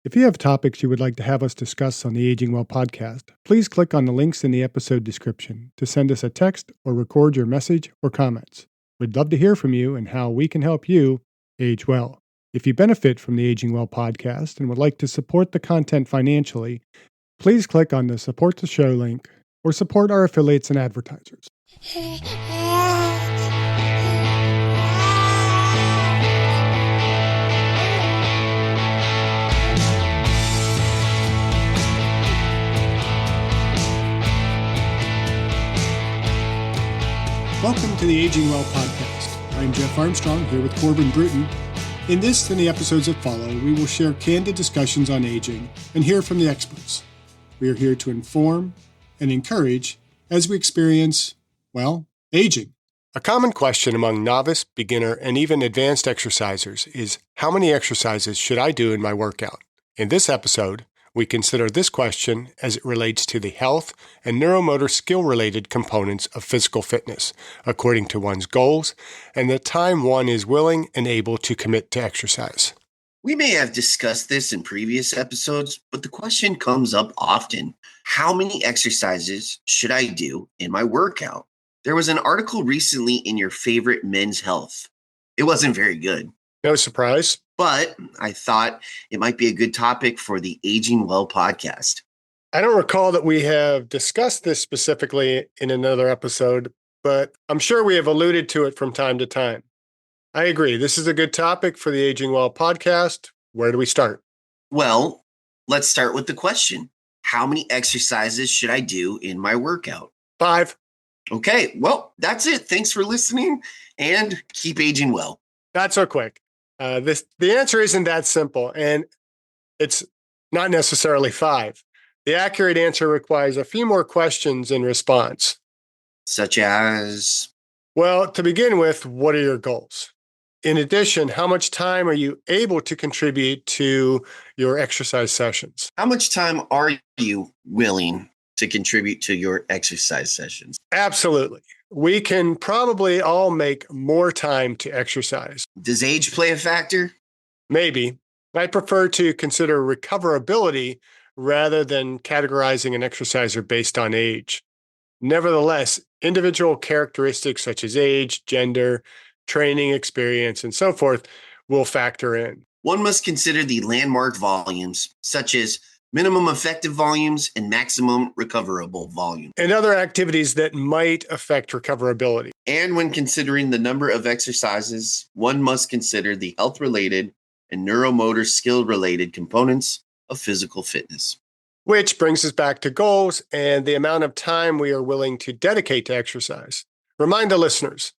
If you have topics you would like to have us discuss on the Aging Well podcast, please click on the links in the episode description to send us a text or record your message or comments. We'd love to hear from you and how we can help you age well. If you benefit from the Aging Well podcast and would like to support the content financially, please click on the Support the Show link or support our affiliates and advertisers. Welcome to the Aging Well podcast. I'm Jeff Armstrong here with Corbin Bruton. In this and the episodes that follow, we will share candid discussions on aging and hear from the experts. We are here to inform and encourage as we experience, aging. A common question among novice, beginner, and even advanced exercisers is, how many exercises should I do in my workout? In this episode, we consider this question as it relates to the health and neuromotor skill-related components of physical fitness, according to one's goals and the time one is willing and able to commit to exercise. We may have discussed this in previous episodes, but the question comes up often. How many exercises should I do in my workout? There was an article recently in your favorite Men's Health. It wasn't very good. No surprise. But I thought it might be a good topic for the Aging Well podcast. I don't recall that we have discussed this specifically in another episode, but I'm sure we have alluded to it from time to time. I agree. This is a good topic for the Aging Well podcast. Where do we start? Well, let's start with the question. How many exercises should I do in my workout? 5. Okay, well, that's it. Thanks for listening and keep aging well. Not so quick. The answer isn't that simple, and it's not necessarily 5. The accurate answer requires a few more questions in response. Such as? Well, to begin with, what are your goals? In addition, how much time are you able to contribute to your exercise sessions? How much time are you willing to contribute to your exercise sessions? Absolutely. We can probably all make more time to exercise. Does age play a factor? Maybe. I prefer to consider recoverability rather than categorizing an exerciser based on age. Nevertheless, individual characteristics such as age, gender, training experience, and so forth will factor in. One must consider the landmark volumes, such as minimum effective volumes and maximum recoverable volume, and other activities that might affect recoverability. And when considering the number of exercises, one must consider the health-related and neuromotor skill-related components of physical fitness. Which brings us back to goals and the amount of time we are willing to dedicate to exercise. Remind the listeners,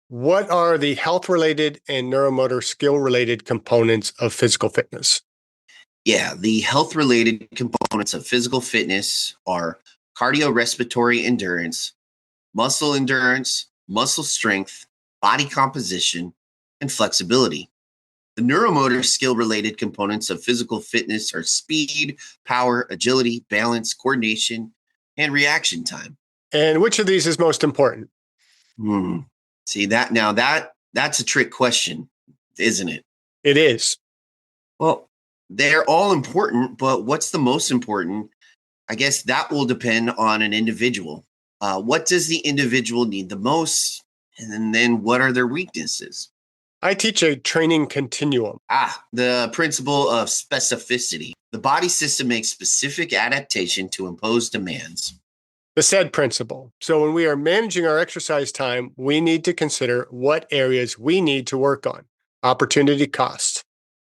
what are the health-related and neuromotor skill-related components of physical fitness? Yeah, the health-related components of physical fitness are cardiorespiratory endurance, muscle strength, body composition, and flexibility. The neuromotor skill-related components of physical fitness are speed, power, agility, balance, coordination, and reaction time. And which of these is most important? See, that's a trick question, isn't it? It is. Well, they're all important, but what's the most important? I guess that will depend on an individual. What does the individual need the most? And then what are their weaknesses? I teach a training continuum. The principle of specificity. The body system makes specific adaptation to impose demands. The SAID principle. So when we are managing our exercise time, we need to consider what areas we need to work on. Opportunity cost.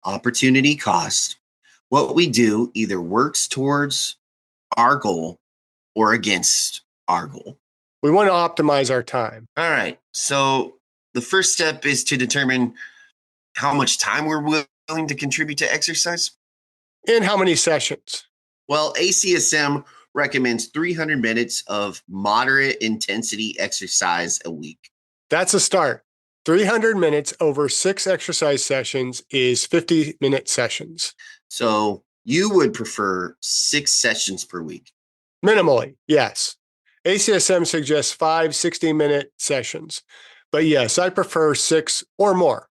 Opportunity cost. What we do either works towards our goal or against our goal. We want to optimize our time. All right. So the first step is to determine how much time we're willing to contribute to exercise. And how many sessions? Well, ACSM recommends 300 minutes of moderate intensity exercise a week. That's a start. 300 minutes over 6 exercise sessions is 50-minute sessions. So you would prefer 6 sessions per week? Minimally, yes. ACSM suggests 5 60-minute sessions. But yes, I prefer 6 or more.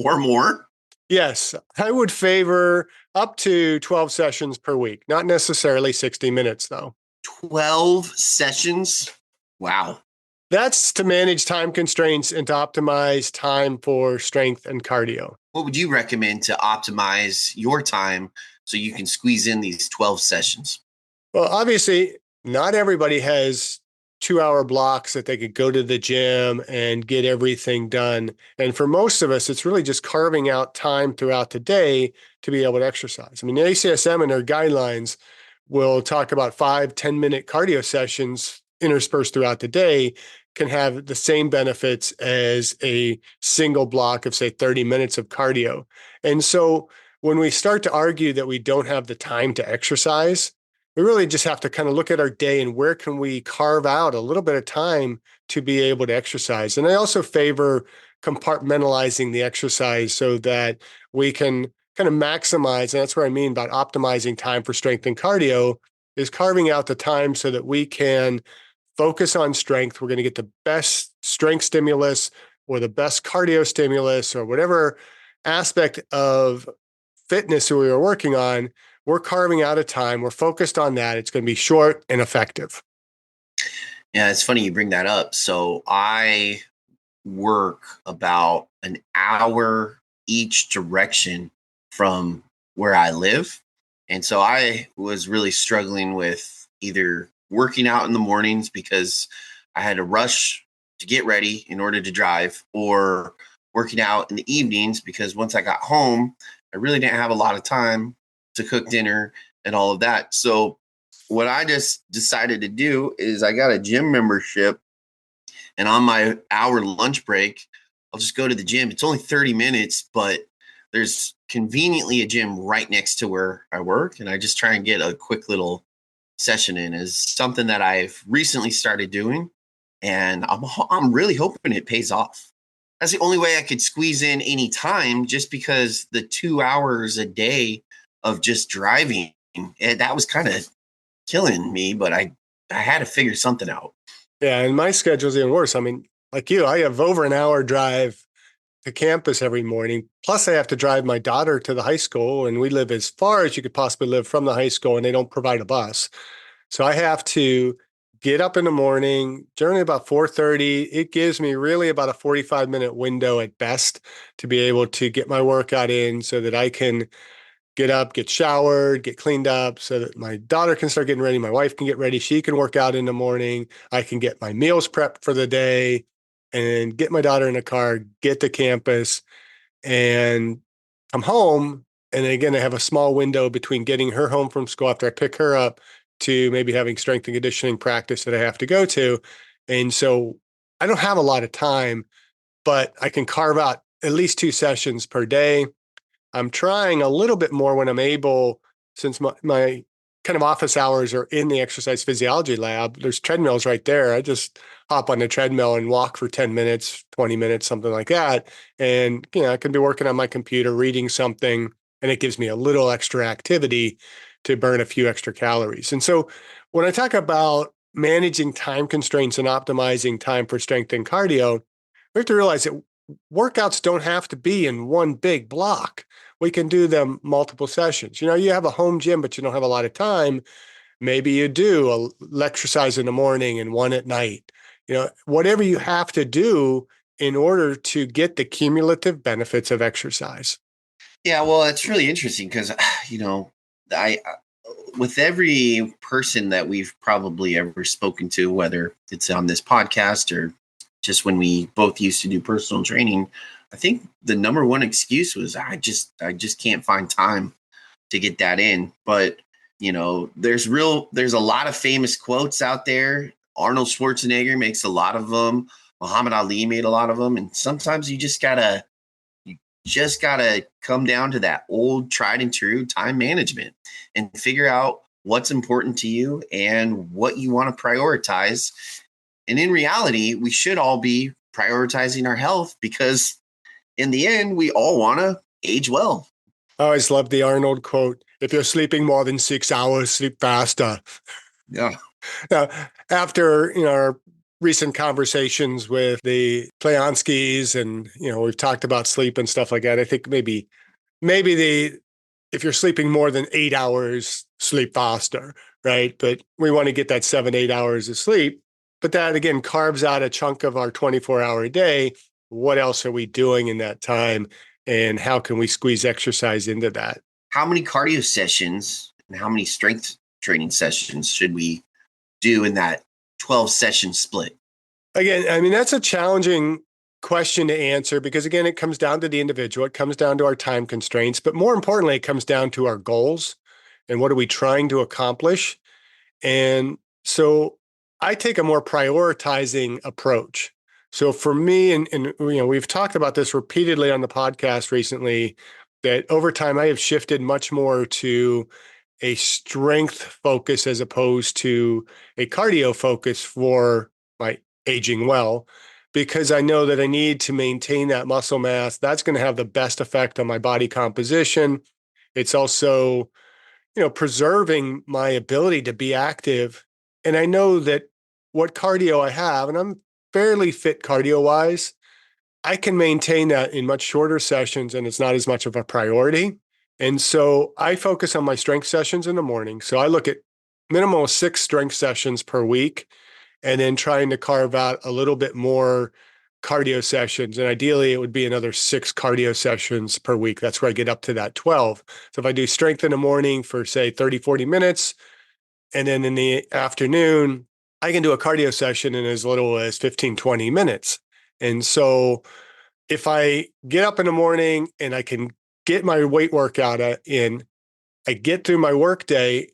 Or more? Yes, I would favor up to 12 sessions per week, not necessarily 60 minutes, though. 12 sessions? Wow. That's to manage time constraints and to optimize time for strength and cardio. What would you recommend to optimize your time so you can squeeze in these 12 sessions? Well, obviously, not everybody has 2 hour blocks that they could go to the gym and get everything done. And for most of us, it's really just carving out time throughout the day to be able to exercise. I mean, the ACSM and their guidelines will talk about 5-10 minute cardio sessions interspersed throughout the day can have the same benefits as a single block of, say, 30 minutes of cardio. And so when we start to argue that we don't have the time to exercise, we really just have to kind of look at our day and where can we carve out a little bit of time to be able to exercise. And I also favor compartmentalizing the exercise so that we can kind of maximize, and that's what I mean by optimizing time for strength and cardio, is carving out the time so that we can focus on strength. We're going to get the best strength stimulus or the best cardio stimulus or whatever aspect of fitness we are working on. We're carving out a time. We're focused on that. It's going to be short and effective. Yeah, it's funny you bring that up. So I work about an hour each direction from where I live. And so I was really struggling with either working out in the mornings because I had to rush to get ready in order to drive, or working out in the evenings because once I got home, I really didn't have a lot of time to cook dinner and all of that. So what I just decided to do is I got a gym membership, and on my hour lunch break, I'll just go to the gym. It's only 30 minutes, but there's conveniently a gym right next to where I work. And I just try and get a quick little session in. Is something that I've recently started doing. And I'm really hoping it pays off. That's the only way I could squeeze in any time, just because the 2 hours a day of just driving, that was kind of killing me, but I had to figure something out. Yeah, and my schedule's even worse. I mean, like you, I have over an hour drive to campus every morning. Plus, I have to drive my daughter to the high school, and we live as far as you could possibly live from the high school, and they don't provide a bus. So I have to get up in the morning, generally about 4:30. It gives me really about a 45-minute window at best to be able to get my workout in so that I can get up, get showered, get cleaned up so that my daughter can start getting ready. My wife can get ready. She can work out in the morning. I can get my meals prepped for the day and get my daughter in the car, get to campus, and come home. And again, I have a small window between getting her home from school after I pick her up to maybe having strength and conditioning practice that I have to go to. And so I don't have a lot of time, but I can carve out at least 2 sessions per day. I'm trying a little bit more when I'm able, since my kind of office hours are in the exercise physiology lab. There's treadmills right there. I just hop on the treadmill and walk for 10 minutes, 20 minutes, something like that. And, I can be working on my computer, reading something, and it gives me a little extra activity to burn a few extra calories. And so when I talk about managing time constraints and optimizing time for strength and cardio, we have to realize that workouts don't have to be in one big block. We can do them multiple sessions. You have a home gym, but you don't have a lot of time. Maybe you do a exercise in the morning and one at night. Whatever you have to do in order to get the cumulative benefits of exercise. Yeah, well, it's really interesting because, I with every person that we've probably ever spoken to, whether it's on this podcast or just when we both used to do personal training, I think the number one excuse was I just can't find time to get that in. But there's a lot of famous quotes out there. Arnold Schwarzenegger makes a lot of them. Muhammad Ali made a lot of them. And sometimes you just gotta come down to that old tried and true time management and figure out what's important to you and what you want to prioritize. And in reality, we should all be prioritizing our health because in the end, we all want to age well. I always love the Arnold quote, if you're sleeping more than 6 hours, sleep faster. Yeah. Now, after, our recent conversations with the Playanskis and, we've talked about sleep and stuff like that, I think maybe maybe if you're sleeping more than 8 hours, sleep faster, right? But we want to get that 7, 8 hours of sleep. But that again carves out a chunk of our 24-hour day. What else are we doing in that time? And how can we squeeze exercise into that? How many cardio sessions and how many strength training sessions should we do in that 12 session split? Again, I mean, that's a challenging question to answer because, again, it comes down to the individual. It comes down to our time constraints. But more importantly, it comes down to our goals and what are we trying to accomplish. And so I take a more prioritizing approach. So for me, and we've talked about this repeatedly on the podcast recently, that over time I have shifted much more to a strength focus as opposed to a cardio focus for my aging well, because I know that I need to maintain that muscle mass. That's going to have the best effect on my body composition. It's also, preserving my ability to be active. And I know that what cardio I have, and I'm fairly fit cardio wise, I can maintain that in much shorter sessions and it's not as much of a priority. And so I focus on my strength sessions in the morning. So I look at minimal 6 strength sessions per week and then trying to carve out a little bit more cardio sessions. And ideally, it would be another 6 cardio sessions per week. That's where I get up to that 12. So if I do strength in the morning for, say, 30, 40 minutes, and then in the afternoon, I can do a cardio session in as little as 15, 20 minutes. And so if I get up in the morning and I can get my weight workout in, I get through my work day.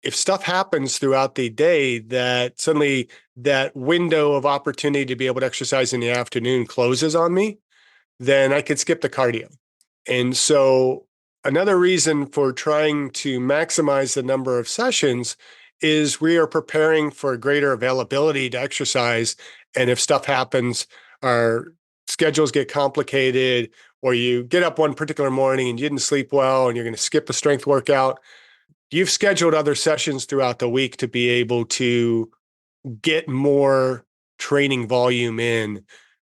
If stuff happens throughout the day that suddenly that window of opportunity to be able to exercise in the afternoon closes on me, then I could skip the cardio. And so another reason for trying to maximize the number of sessions is we are preparing for greater availability to exercise. And if stuff happens, our schedules get complicated, or you get up one particular morning and you didn't sleep well and you're going to skip a strength workout, you've scheduled other sessions throughout the week to be able to get more training volume in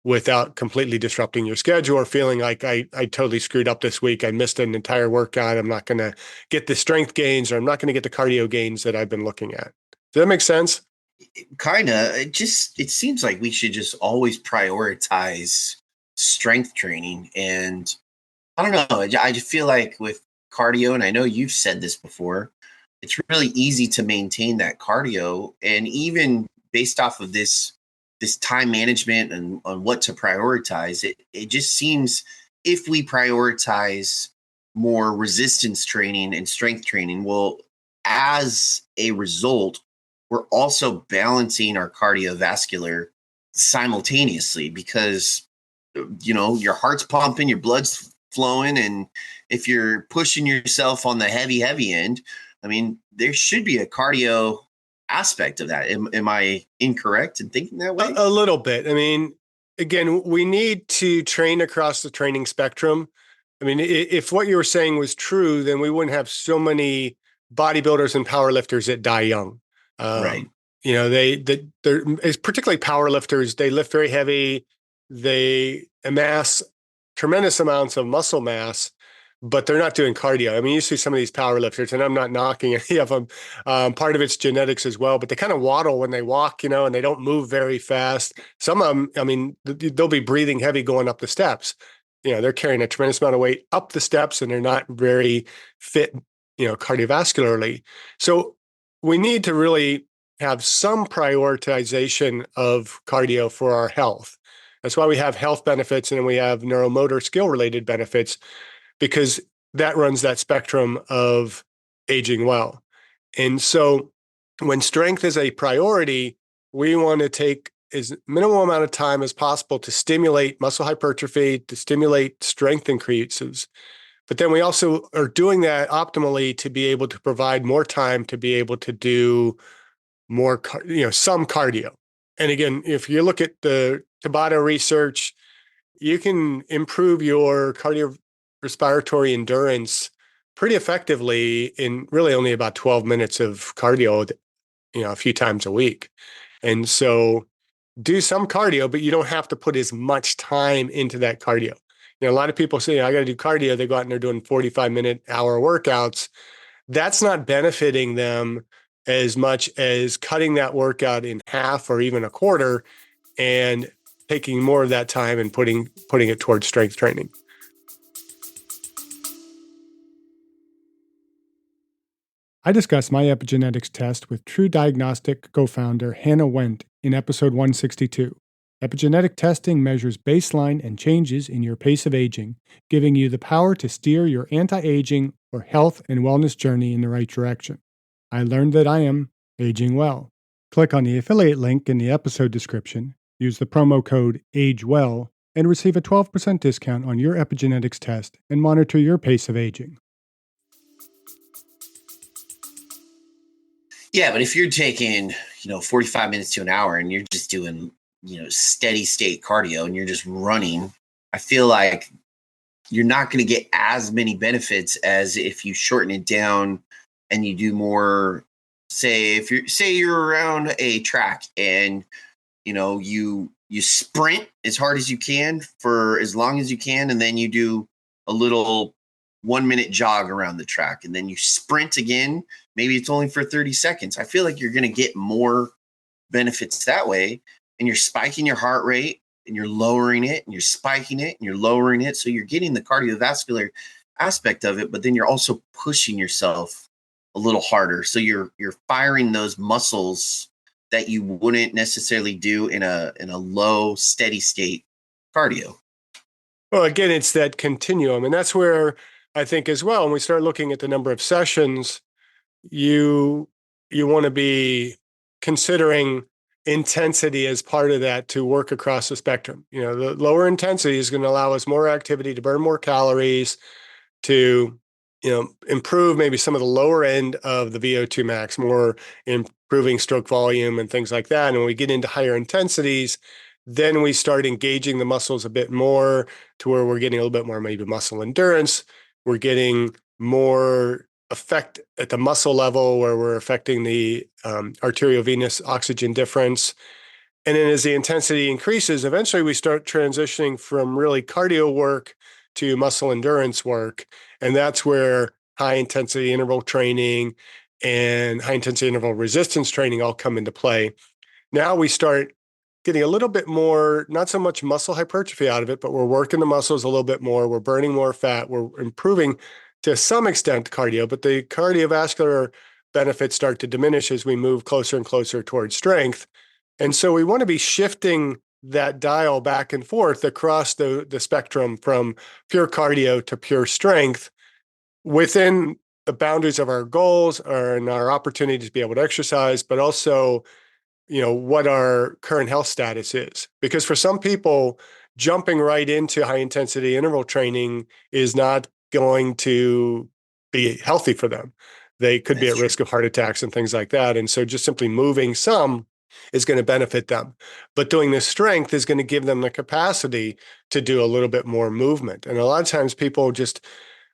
without completely disrupting your schedule or feeling like I totally screwed up this week. I missed an entire workout. I'm not going to get the strength gains, or I'm not going to get the cardio gains that I've been looking at. Does that make sense? Kind of. It seems like we should just always prioritize strength training. And I don't know. I just feel like with cardio, and I know you've said this before, it's really easy to maintain that cardio. And even based off of this time management and on what to prioritize, it just seems if we prioritize more resistance training and strength training, well, as a result, we're also balancing our cardiovascular simultaneously because your heart's pumping, your blood's flowing, and if you're pushing yourself on the heavy end, I mean, there should be a cardio aspect of that. Am I incorrect in thinking that way? A little bit. I mean, again, we need to train across the training spectrum. I mean, if what you were saying was true, then we wouldn't have so many bodybuilders and powerlifters that die young. Right. They're particularly powerlifters. They lift very heavy. They amass tremendous amounts of muscle mass, but they're not doing cardio. I mean, you see some of these powerlifters, and I'm not knocking any of them. Part of it's genetics as well, but they kind of waddle when they walk, and they don't move very fast. Some of them, I mean, they'll be breathing heavy going up the steps. They're carrying a tremendous amount of weight up the steps, and they're not very fit, cardiovascularly. So we need to really have some prioritization of cardio for our health. That's why we have health benefits and we have neuromotor skill related benefits, because that runs that spectrum of aging well. And so when strength is a priority, we want to take as minimal amount of time as possible to stimulate muscle hypertrophy, to stimulate strength increases. But then we also are doing that optimally to be able to provide more time to be able to do more, some cardio. And again, if you look at the Tabata research, you can improve your cardiorespiratory endurance pretty effectively in really only about 12 minutes of cardio, a few times a week. And so do some cardio, but you don't have to put as much time into that cardio. A lot of people say, I got to do cardio. They go out and they're doing 45-minute hour workouts. That's not benefiting them as much as cutting that workout in half or even a quarter and taking more of that time and putting it towards strength training. I discussed my epigenetics test with True Diagnostic co-founder Hannah Wendt in episode 162. Epigenetic testing measures baseline and changes in your pace of aging, giving you the power to steer your anti-aging or health and wellness journey in the right direction. I learned that I am aging well. Click on the affiliate link in the episode description, use the promo code AGEWELL, and receive a 12% discount on your epigenetics test and monitor your pace of aging. Yeah, but if you're taking, 45 minutes to an hour and you're just doing, steady state cardio and you're just running, I feel like you're not going to get as many benefits as if you shorten it down and you do more. Say you're around a track and you sprint as hard as you can for as long as you can, and then you do a little 1-minute jog around the track, and then you sprint again. Maybe it's only for 30 seconds. I feel like you're going to get more benefits that way, and you're spiking your heart rate and you're lowering it and you're spiking it and you're lowering it. So you're getting the cardiovascular aspect of it, but then you're also pushing yourself a little harder. So you're firing those muscles that you wouldn't necessarily do in a low steady state cardio. Well, again, it's that continuum. And that's where I think as well, when we start looking at the number of sessions, you want to be considering intensity as part of that to work across the spectrum. The lower intensity is going to allow us more activity to burn more calories, to improve maybe some of the lower end of the VO2 max, more improving stroke volume and things like that. And when we get into higher intensities, then we start engaging the muscles a bit more to where we're getting a little bit more maybe muscle endurance. We're getting more effect at the muscle level where we're affecting the arteriovenous oxygen difference. And then as the intensity increases, eventually we start transitioning from really cardio work to muscle endurance work. And that's where high intensity interval training and high intensity interval resistance training all come into play. Now we start getting a little bit more, not so much muscle hypertrophy out of it, but we're working the muscles a little bit more. We're burning more fat. We're improving to some extent cardio, but the cardiovascular benefits start to diminish as we move closer and closer towards strength. And so we want to be shifting that dial back and forth across the spectrum from pure cardio to pure strength within the boundaries of our goals and our opportunity to be able to exercise, but also what our current health status is. Because for some people, jumping right into high intensity interval training is not going to be healthy for them. They could be at risk of heart attacks and things like that. And so just simply moving some is going to benefit them. But doing this strength is going to give them the capacity to do a little bit more movement. And a lot of times people just,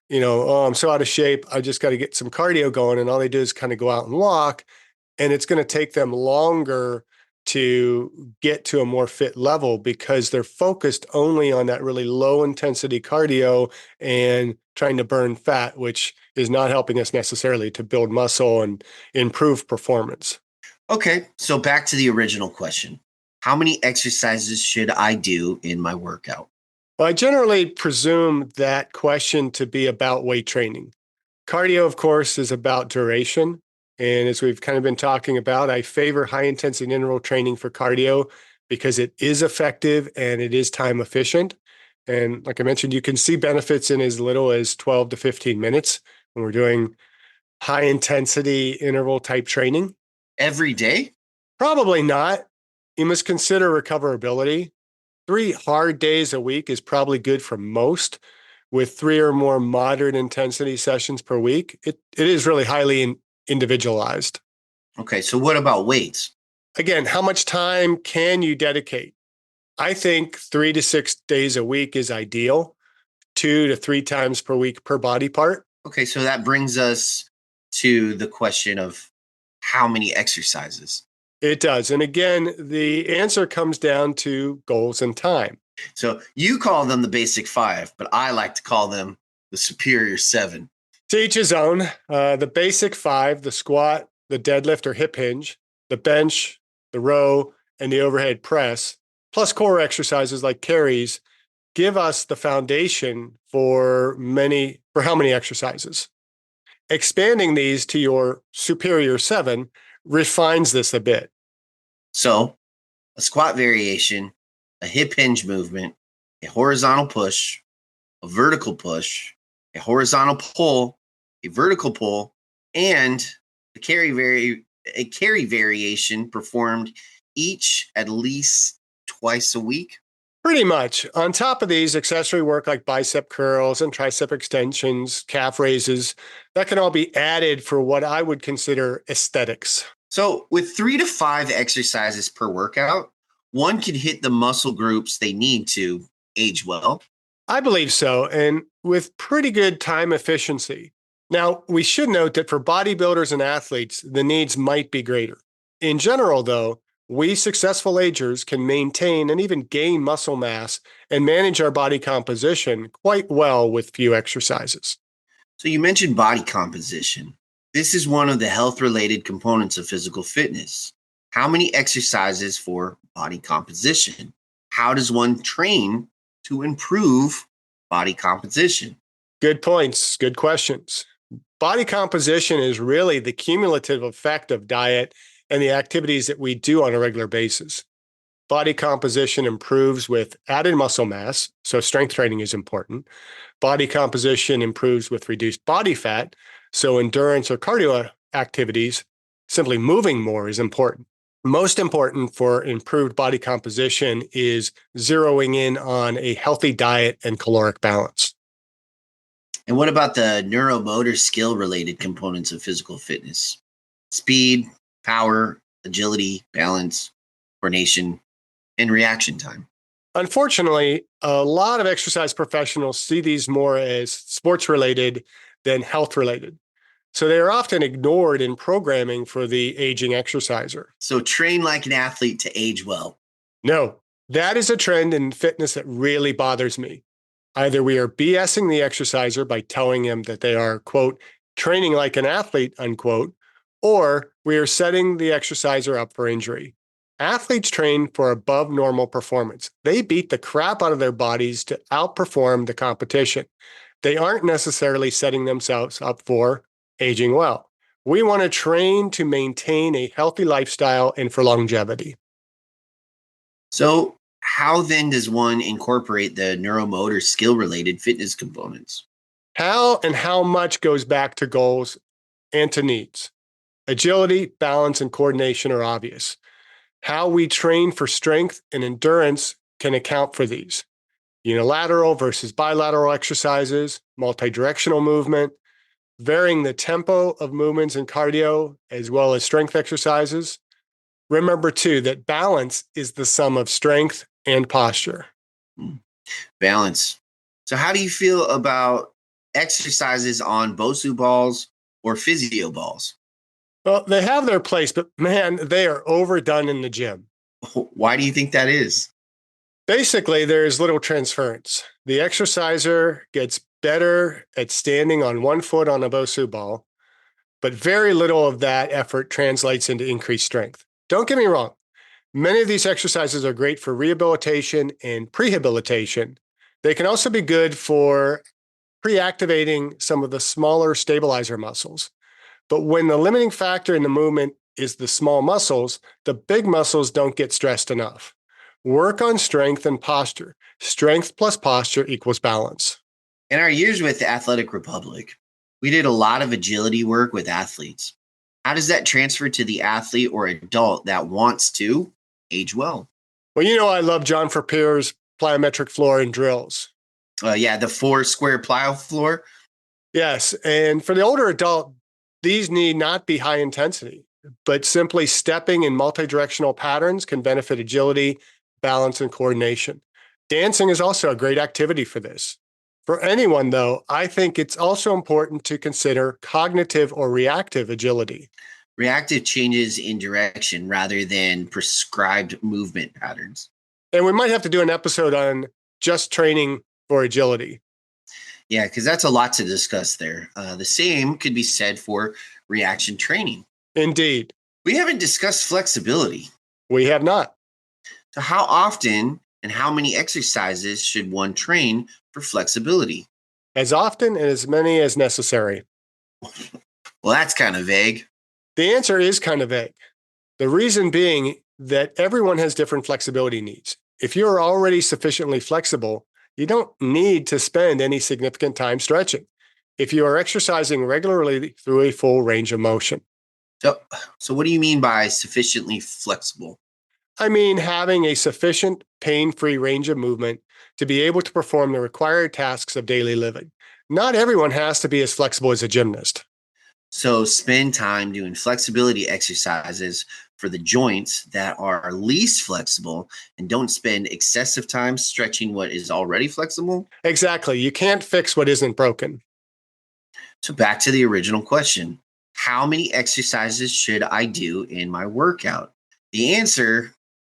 I'm so out of shape, I just got to get some cardio going. And all they do is kind of go out and walk. And it's going to take them longer to get to a more fit level because they're focused only on that really low intensity cardio and trying to burn fat, which is not helping us necessarily to build muscle and improve performance. Okay, so back to the original question. How many exercises should I do in my workout? Well, I generally presume that question to be about weight training. Cardio, of course, is about duration. And as we've kind of been talking about, I favor high intensity interval training for cardio because it is effective and it is time efficient. And like I mentioned, you can see benefits in as little as 12 to 15 minutes when we're doing high intensity interval type training. Every day? Probably not. You must consider recoverability. 3 hard days a week is probably good for most, with 3 or more moderate intensity sessions per week. It is really highly individualized. Okay, so what about weights? Again, how much time can you dedicate? I think 3 to 6 days a week is ideal, 2 to 3 times per week per body part. Okay, so that brings us to the question of how many exercises? It does. And again, the answer comes down to goals and time. So you call them the basic five, but I like to call them the superior seven. To each his own. The basic five, the squat, the deadlift or hip hinge, the bench, the row, and the overhead press, plus core exercises like carries, give us the foundation for how many exercises. Expanding these to your superior seven refines this a bit. So a squat variation, a hip hinge movement, a horizontal push, a vertical push, a horizontal pull, a vertical pull, and a carry variation performed each at least twice a week. Pretty much. On top of these, accessory work like bicep curls and tricep extensions, calf raises, that can all be added for what I would consider aesthetics. So, with 3 to 5 exercises per workout, one can hit the muscle groups they need to age well. I believe so, and with pretty good time efficiency. Now, we should note that for bodybuilders and athletes, the needs might be greater. In general, though, we successful agers can maintain and even gain muscle mass and manage our body composition quite well with few exercises. So, you mentioned body composition. This is one of the health related components of physical fitness. How many exercises for body composition? How does one train to improve body composition? Good points, good questions. Body composition is really the cumulative effect of diet and the activities that we do on a regular basis. Body composition improves with added muscle mass, so strength training is important. Body composition improves with reduced body fat, so endurance or cardio activities, simply moving more, is important. Most important for improved body composition is zeroing in on a healthy diet and caloric balance. And what about the neuromotor skill related components of physical fitness? Speed, power, agility, balance, coordination, and reaction time. Unfortunately, a lot of exercise professionals see these more as sports related than health related. So they are often ignored in programming for the aging exerciser. So train like an athlete to age well. No, that is a trend in fitness that really bothers me. Either we are BSing the exerciser by telling them that they are, quote, training like an athlete, unquote, or we are setting the exerciser up for injury. Athletes train for above normal performance. They beat the crap out of their bodies to outperform the competition. They aren't necessarily setting themselves up for aging well. We want to train to maintain a healthy lifestyle and for longevity. So, how then does one incorporate the neuromotor skill related fitness components? How and how much goes back to goals and to needs. Agility, balance, and coordination are obvious. How we train for strength and endurance can account for these. Unilateral versus bilateral exercises, multi-directional movement, varying the tempo of movements in cardio, as well as strength exercises. Remember, too, that balance is the sum of strength and posture. Balance. So, how do you feel about exercises on BOSU balls or physio balls? Well, they have their place, but man, they are overdone in the gym. Why do you think that is? Basically, there's little transference. The exerciser gets better at standing on one foot on a BOSU ball, but very little of that effort translates into increased strength. Don't get me wrong. Many of these exercises are great for rehabilitation and prehabilitation. They can also be good for pre-activating some of the smaller stabilizer muscles. But when the limiting factor in the movement is the small muscles, the big muscles don't get stressed enough. Work on strength and posture. Strength plus posture equals balance. In our years with the Athletic Republic, we did a lot of agility work with athletes. How does that transfer to the athlete or adult that wants to age well? Well, I love John Frappire's plyometric floor and drills. The 4 square plyo floor. Yes, and for the older adult, these need not be high intensity, but simply stepping in multi-directional patterns can benefit agility, balance, and coordination. Dancing is also a great activity for this. For anyone, though, I think it's also important to consider cognitive or reactive agility. Reactive changes in direction rather than prescribed movement patterns. And we might have to do an episode on just training for agility. Yeah, because that's a lot to discuss there. The same could be said for reaction training. Indeed. We haven't discussed flexibility. We have not. So how often and how many exercises should one train for flexibility? As often and as many as necessary. Well, that's kind of vague. The answer is kind of vague. The reason being that everyone has different flexibility needs. If you're already sufficiently flexible, you don't need to spend any significant time stretching if you are exercising regularly through a full range of motion. So what do you mean by sufficiently flexible? I mean, having a sufficient pain-free range of movement to be able to perform the required tasks of daily living. Not everyone has to be as flexible as a gymnast. So spend time doing flexibility exercises for the joints that are least flexible and don't spend excessive time stretching what is already flexible. Exactly. You can't fix what isn't broken. So back to the original question. How many exercises should I do in my workout? The answer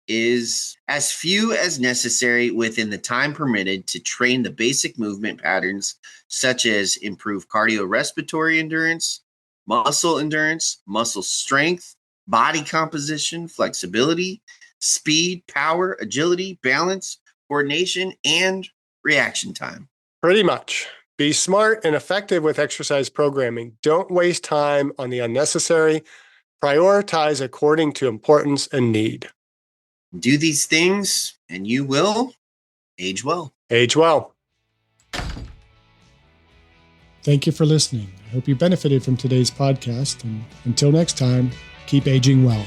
is as few as necessary within the time permitted to train the basic movement patterns, such as improve cardiorespiratory endurance, muscle strength, body composition, flexibility, speed, power, agility, balance, coordination, and reaction time. Pretty much. Be smart and effective with exercise programming. Don't waste time on the unnecessary. Prioritize according to importance and need. Do these things, and you will age well. Age well. Thank you for listening. I hope you benefited from today's podcast. And until next time, keep aging well.